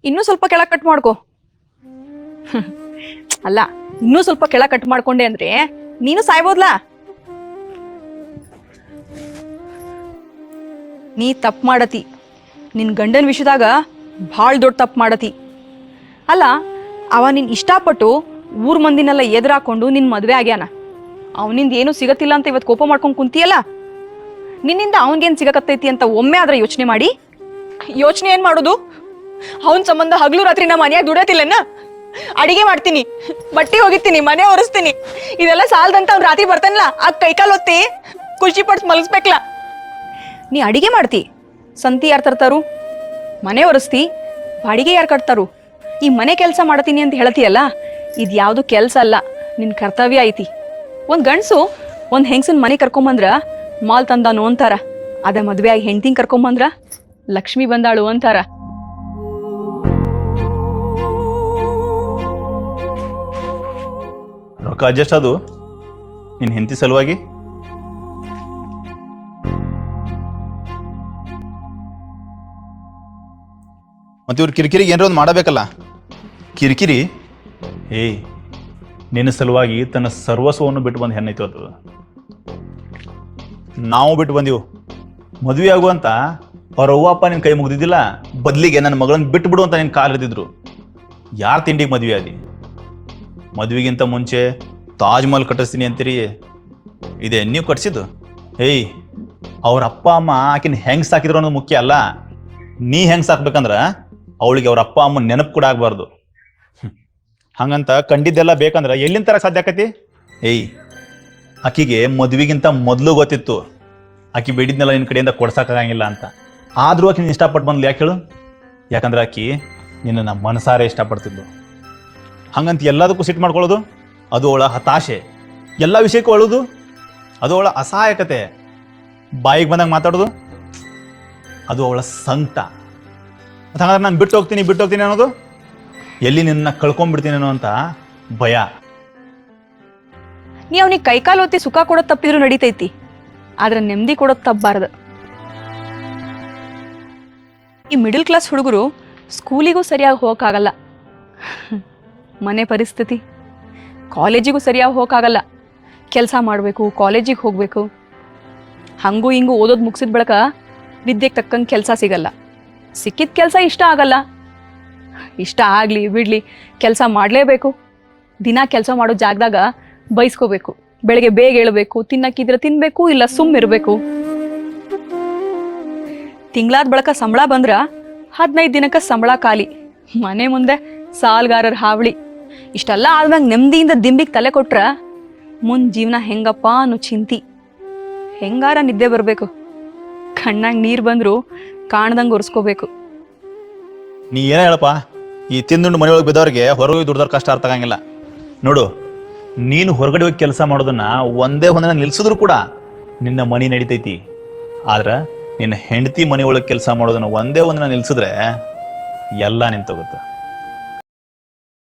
ಇನ್ನೂ ಸ್ವಲ್ಪ ಕೆಳಗೆ ಕಟ್ ಮಾಡ್ಕೋ. ಅಲ್ಲ, ಇನ್ನೂ ಸ್ವಲ್ಪ ಕೆಳಗೆ ಕಟ್ ಮಾಡ್ಕೊಂಡೆ ಅಂದ್ರೆ ನೀನು ಸಾಯ್ಬೋದ್ಲಾ? ನೀ ತಪ್ಪು ಮಾಡತಿ. ನಿನ್ ಗಂಡನ ವಿಷಯದಾಗ ಭಾಳ ದೊಡ್ಡ ತಪ್ಪು ಮಾಡತಿ. ಅಲ್ಲ, ಅವ ನಿನ್ ಇಷ್ಟಪಟ್ಟು ಊರ್ ಮಂದಿನೆಲ್ಲ ಎದುರಾಕೊಂಡು ನಿನ್ ಮದ್ವೆ ಆಗ್ಯಾನ. ಅವನಿಂದ ಏನು ಸಿಗತ್ತಿಲ್ಲ ಅಂತ ಇವತ್ತು ಕೋಪ ಮಾಡ್ಕೊಂಡು ಕುಂತಿಯಲ್ಲ, ನಿನ್ನಿಂದ ಅವನಿಗೇನು ಸಿಗಕತ್ತೈತಿ ಅಂತ ಒಮ್ಮೆ ಆದ್ರೆ ಯೋಚನೆ ಮಾಡಿ. ಯೋಚನೆ ಏನ್ ಮಾಡೋದು? ಅವನ ಸಂಬಂಧ ಹಗಲು ರಾತ್ರಿ ನಾ ಮನ್ಯಾಗ ದುಡಿಯತಿಲ್ಲನ್ನ. ಅಡಿಗೆ ಮಾಡ್ತೀನಿ, ಬಟ್ಟೆ ಹೋಗಿತ್ತೀನಿ, ಮನೆ ಒರೆಸ್ತೀನಿ. ಇದೆಲ್ಲ ಸಾಲದಂತ ಅವ್ನು ರಾತ್ರಿ ಬರ್ತಾನಲ್ಲ, ಆ ಕೈಕಾಲು ಒತ್ತಿ ಖುಷಿ ಪಡ್ಸ್ ಮಲಗಿಸ್ಬೇಕಲ್ಲ. ನೀ ಅಡಿಗೆ ಮಾಡ್ತಿ, ಸಂತಿ ಯಾರು ತರ್ತಾರು? ಮನೆ ಒರೆಸ್ತಿ, ಬಾಡಿಗೆ ಯಾರು ಕಟ್ತಾರು? ಈ ಮನೆ ಕೆಲಸ ಮಾಡತೀನಿ ಅಂತ ಹೇಳ್ತೀಯಲ್ಲ, ಇದು ಯಾವುದು ಕೆಲಸ ಅಲ್ಲ, ನಿನ್ನ ಕರ್ತವ್ಯ ಐತಿ. ಒಂದು ಗಂಡಸು ಒಂದು ಹೆಂಗಸನ್ ಮನೆ ಕರ್ಕೊಂಬಂದ್ರ ಮಾಲ್ ತಂದಾನು ಅಂತಾರ. ಅದ ಮದುವೆ ಆಗಿ ಹೆಂಡ್ತಿನ ಕರ್ಕೊಂಬಂದ್ರ ಲಕ್ಷ್ಮಿ ಬಂದಾಳು ಅಂತಾರ. ರೊಕ್ಕ ಅಡ್ಜಸ್ಟ್ ಅದು ನಿನ್ನ ಹೆಂಡತಿ ಸಲುವಾಗಿ. ಮತ್ತೆ ಇವ್ರು ಕಿರಿಕಿರಿಗೆ ಏನಾರ ಒಂದು ಮಾಡಬೇಕಲ್ಲ. ಕಿರಿಕಿರಿ ನಿನ್ನ ಸಲುವಾಗಿ ತನ್ನ ಸರ್ವಸ್ವವನ್ನು ಬಿಟ್ಟು ಬಂದು ಹೆಣ್ಣೈತಿ ಅದು. ನಾವು ಬಿಟ್ಟು ಬಂದೀವು. ಮದುವೆ ಆಗುವಂತ ಅವ್ರ ಅವ್ವಪ್ಪ ನಿನ್ನ ಕೈ ಮುಗ್ದಿದ್ದಿಲ್ಲ, ಬದಲಿಗೆ ನನ್ನ ಮಗಳನ್ನ ಬಿಟ್ಟು ಬಿಡು ಅಂತ ನಿನ್ನ ಕಾಲು ಹಿಡಿದಿದ್ರು. ಯಾರು ತಿಂಡಿಗೆ ಮದುವೆ ಆದಿ? ಮದುವೆಗಿಂತ ಮುಂಚೆ ತಾಜ್ ಮಹಲ್ ಕಟ್ಟಿಸ್ತೀನಿ ಅಂತೀರಿ, ಇದೆ ನೀವು ಕಟ್ಸಿದ್ದು? ಅವ್ರ ಅಪ್ಪ ಅಮ್ಮ ಆಕಿನ ಹೆಂಗೆ ಸಾಕಿದ್ರು ಅನ್ನೋದು ಮುಖ್ಯ ಅಲ್ಲ. ನೀ ಹೆಂಗೆ ಸಾಕ್ಬೇಕಂದ್ರೆ ಅವಳಿಗೆ ಅವ್ರ ಅಪ್ಪ ಅಮ್ಮ ನೆನಪು ಕೂಡ ಆಗಬಾರ್ದು. ಹಂಗಂತ ಕಂಡಿದ್ದೆಲ್ಲ ಬೇಕಂದ್ರೆ ಎಲ್ಲಿಂದ ತರ ಸಾಧ್ಯ ಆಕತಿ? ಆಕಿಗೆ ಮದುವೆಗಿಂತ ಮೊದಲು ಗೊತ್ತಿತ್ತು ಆಕಿ ಬೇಡಿದ್ನೆಲ್ಲ ನಿನ್ನ ಕಡೆಯಿಂದ ಕೊಡ್ಸಕ್ಕಾಗಂಗಿಲ್ಲ ಅಂತ. ಆದರೂ ಆಕಿ ನೀನು ಇಷ್ಟಪಟ್ಟು ಬಂದ್ಲು. ಯಾಕೆ ಹೇಳು? ಯಾಕಂದ್ರೆ ಆಕಿ ನಿನ್ನ ಮನಸಾರೆ ಇಷ್ಟಪಡ್ತಿದ್ಲು. ಹಂಗಂತ ಎಲ್ಲದಕ್ಕೂ ಸಿಟ್ಟು ಮಾಡ್ಕೊಳ್ಳೋದು ಅದು ಅವಳ ಹತಾಶೆ. ಎಲ್ಲ ವಿಷಯಕ್ಕೂ ಅಳೋದು ಅದು ಅವಳ ಅಸಹಾಯಕತೆ. ಬಾಯಿಗೆ ಬಂದಾಗ ಮಾತಾಡೋದು ಅದು ಅವಳ ಸಂಕಟ. ಮತ್ತು ಹಾಗಾದ್ರೆ ನಾನು ಬಿಟ್ಟು ಹೋಗ್ತೀನಿ ಅನ್ನೋದು ಎಲ್ಲಿ ನಿನ್ನ ಕಳ್ಕೊಂಡ್ಬಿಡ್ತೀನೇನೋ ಅಂತ ಭಯ. ನೀ ಅವನಿಗೆ ಕೈಕಾಲು ಒತ್ತಿ ಸುಖ ಕೊಡೋದು ತಪ್ಪಿದ್ರು ನಡೀತೈತಿ, ಆದ್ರೆ ನೆಮ್ಮದಿ ಕೊಡೋದು ತಪ್ಪಬಾರ್ದು. ಈ ಮಿಡಲ್ ಕ್ಲಾಸ್ ಹುಡುಗರು ಸ್ಕೂಲಿಗೂ ಸರಿಯಾಗಿ ಹೋಗೋಕ್ಕಾಗಲ್ಲ, ಮನೆ ಪರಿಸ್ಥಿತಿ, ಕಾಲೇಜಿಗೂ ಸರಿಯಾಗಿ ಹೋಗೋಕ್ಕಾಗಲ್ಲ. ಕೆಲಸ ಮಾಡಬೇಕು, ಕಾಲೇಜಿಗೆ ಹೋಗಬೇಕು, ಹಂಗೂ ಹಿಂಗೂ ಓದೋದು ಮುಗಿಸಿದ ಬಳಿಕ ವಿದ್ಯೆಗೆ ತಕ್ಕಂಗೆ ಕೆಲಸ ಸಿಗಲ್ಲ. ಸಿಕ್ಕಿದ ಕೆಲಸ ಇಷ್ಟ ಆಗಲ್ಲ. ಇಷ್ಟ ಆಗಲಿ ಬಿಡಲಿ ಕೆಲಸ ಮಾಡಲೇಬೇಕು. ದಿನ ಕೆಲಸ ಮಾಡೋ ಜಾಗದಾಗ ಬೈಸ್ಕೋಬೇಕು. ಬೆಳಗ್ಗೆ ಬೇಗ ಏಳಬೇಕು, ತಿನ್ನಕ್ಕಿದ್ರೆ ತಿನ್ಬೇಕು, ಇಲ್ಲ ಸುಮ್ಮಿರಬೇಕು. ತಿಂಗಳಾದ ಬಳಿಕ ಸಂಬಳ ಬಂದ್ರ 15 ದಿನಕ್ಕೆ ಸಂಬಳ ಖಾಲಿ. ಮನೆ ಮುಂದೆ ಸಾಲ್ಗಾರರ ಹಾವಳಿ. ಇಷ್ಟೆಲ್ಲ ಆದ್ಮ್ಯಾಗ ನೆಮ್ಮದಿಯಿಂದ ದಿಂಬಿಗೆ ತಲೆ ಕೊಟ್ರ ಮುಂದ್ ಜೀವನ ಹೆಂಗಪ್ಪ ಅನ್ನೋ ಚಿಂತಿ. ಹೆಂಗಾರ ನಿದ್ದೆ ಬರಬೇಕು, ಕಣ್ಣಾಗ ನೀರು ಬಂದ್ರು ಕಾಣ್ದಂಗೆ ಒರೆಸ್ಕೋಬೇಕು. ನೀ ಏನ ಹೇಳಪ್ಪ, ಈ ತಿಂದುಂಡು ಮನೆಯೊಳಗೆ ಬಿದ್ದವ್ರಿಗೆ ಹೊರಗೆ ದುಡ್ದವ್ರ ಕಷ್ಟ ಅರ್ಥ ಆಗಂಗಿಲ್ಲ. ನೋಡು, ನೀನು ಹೊರಗಡೆ ಹೋಗಿ ಕೆಲಸ ಮಾಡೋದನ್ನ ಒಂದೇ ಒಂದನ್ನ ನಿಲ್ಸಿದ್ರು ಕೂಡ ನಿನ್ನ ಮನೆ ನಡಿತೈತಿ. ಆದ್ರೆ ನಿನ್ನ ಹೆಂಡತಿ ಮನೆ ಒಳಗೆ ಕೆಲಸ ಮಾಡೋದನ್ನ ಒಂದೇ ಒಂದನ್ನ ನಿಲ್ಸಿದ್ರೆ ಎಲ್ಲ ನಿಂತೋಗುತ್ತೆ.